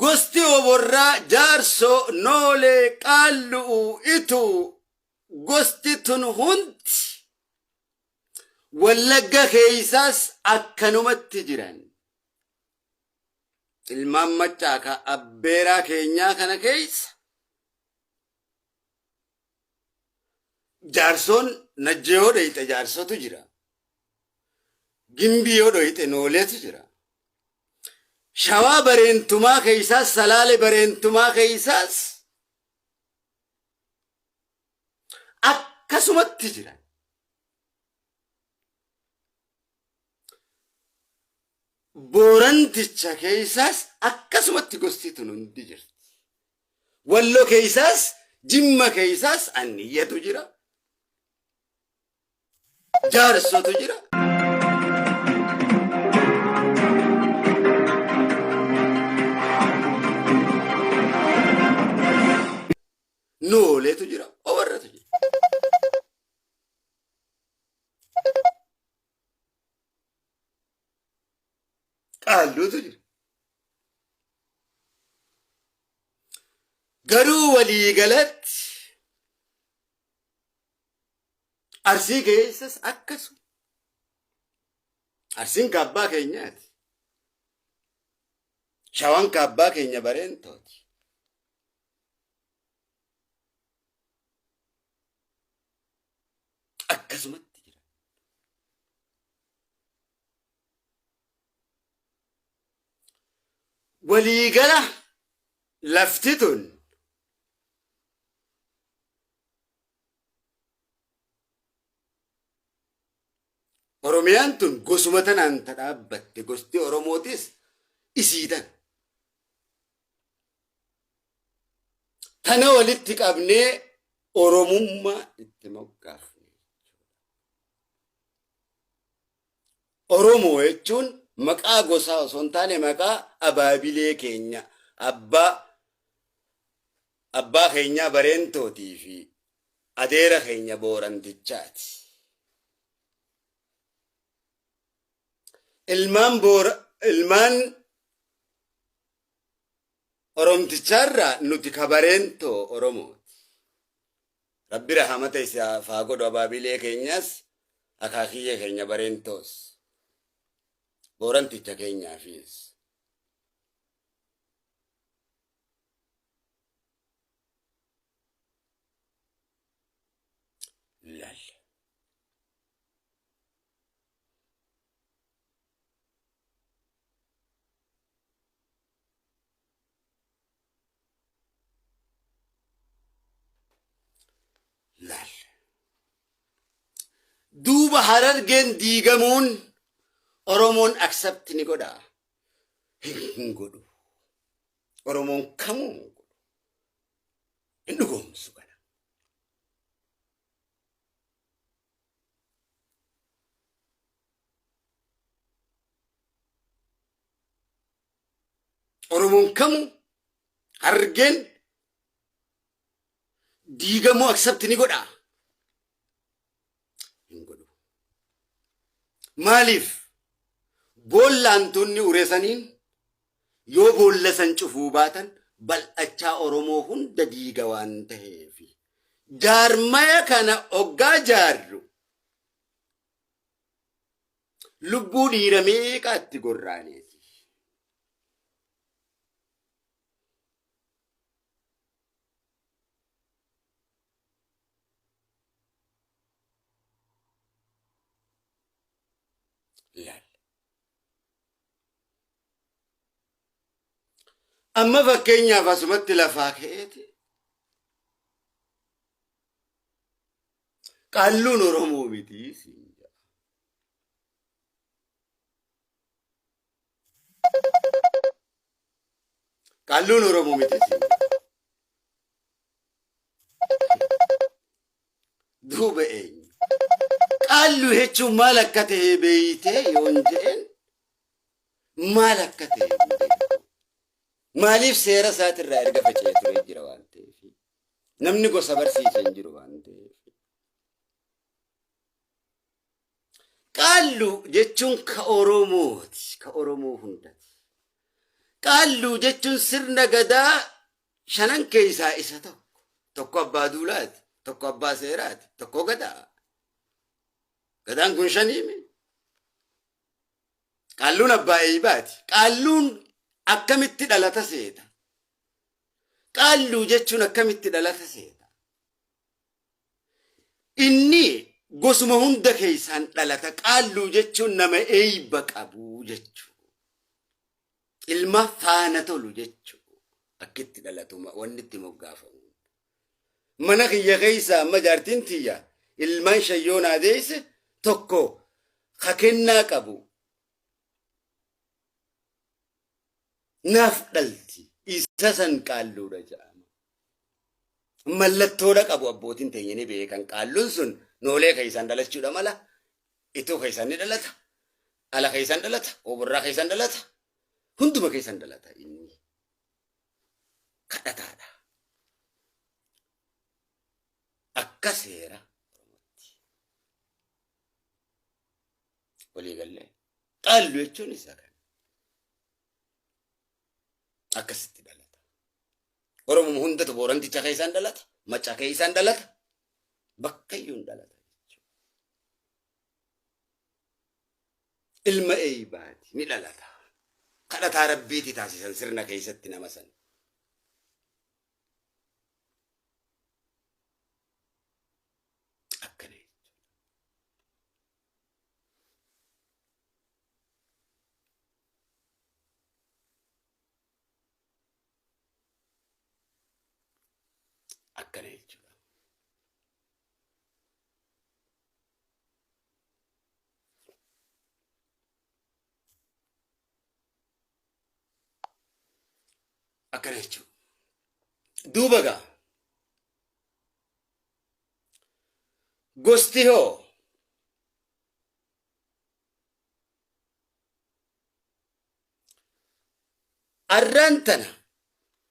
gosti oborraa jaarsoo noolee qaallu'u itu gosti tun hundi wallagga keeysaas akkanumatti jiran ilmaan maccaa ka abbeeraa keenyaa kana keeysa jaarsoon najjee yoo dhoyite jaarsotu jira gimbii yoo dhoyite nooleetu jira shawaa bareentumaa keeysaas salaale bareentumaa keeysaas akkasumatti jira booranticha keeysaas akkasumatti gosti tun hundi jirti walloo keeysaas jimma keeysaas anniyyatu jira jaarsotu jira nooleetu jira obarratu jira qaalluutu jira garuu walii galatti arsii keessas akkasuma arsiin kaabbaa keenyaati shawaan kaabbaa keenya bareentooti akkasumatti jira waliigala lafti tun oromiyaan tun gosuma tanaan ta dhaabbatte gosti oromootis isiitan tana walitti qabnee oromummaa itti moggaafne oromoo jechuun maqaa gosaa osoo hin taane maqaa abaabilee keenya abbaa keenyaa bareentootii fi adeera keenya boorantichaati ilmaan oromticharraa nuti kabareentoo oromooti rabbi rahamata isaa faa godhu abaabilee keenyas akaakiyya keenya bareentoos booranticha keenyaafis lal duuba harargeen diigamuun oromoon accept ni godha hin godhu oromoon kamuu hin godhu hin dhugoomsu kana oromoon kamuu harargeen diigamuu accept ni godha maaliif boollantoonni ureessaniin yoo boolla san cufuu baatan bal'achaa oromoo hunda diiga waan ta'eef jaarmaya kana oggaa jaarru lubbuu dhiira meeqaatti gorraaneeti amma fakkeenyaaf asumatti lafaa ka'eeti qaalluun oromoo miti qaalluun oromoo miti duuba eenyu qaallu jechuun maal akka ta'e beeytee yoon jedhen maal akka ta'e maaliif seera isaatirraa erga faca'ee ture jira waan ta'eef namni gosa barsiise hin jiru waan ta'eef qaallu jechuun ka oromooti ka oromoo hundati Qaallu jechuun sirna gadaa shanan keessaa isa tokko. Tokko abbaa duulaati, tokko abbaa seeraati, tokko gadaa. Gadaan kun shaniimi. Qaalluun abbaa eeybaati. Qaalluun akkamitti dhalata seeta? Qaallu jechuun akkamitti dhalata seeta? Inni gosuma hunda keessaan dhalata. Qaallu jechuun nama eeyba qabu jechuu. Ilma faana tolu jechuu. Akkitti dhalatuma wanni itti moggaafamu. Mana kiyya keessaa amma jaartiin tiyya ilmaan shayyoon adeesse tokko hakennaa qabu. Naaf dhalti isa san qaalluudha jedhama. Mallattoodha qabu abbootiin teenyanii beekan. Qaalluun sun noolee keessaan dhalachuudha mala. Itoo keessaan ni dhalata. Ala keessaan dhalata. Oborraa keessaan dhalata. Hunduma keessaan dhalata inni. Kadhataadha. Akka seera Oromootti. Walii gallee. Qaallu jechuun isa kana. Akkasitti dhalata. Oromoo hundatu booranticha keessaan dhalata. Macaa keessaan dhalata. Bakkayyuun dhalata jechuudha. Ilma eeybaati ni dhalata. Kadhataa rabbiiti taasisan sirna keessatti nama san. Akkana jechuudha. Akkana jechuudha. Akkana jechuudha. Duuba gaa gosti hoo arraan tana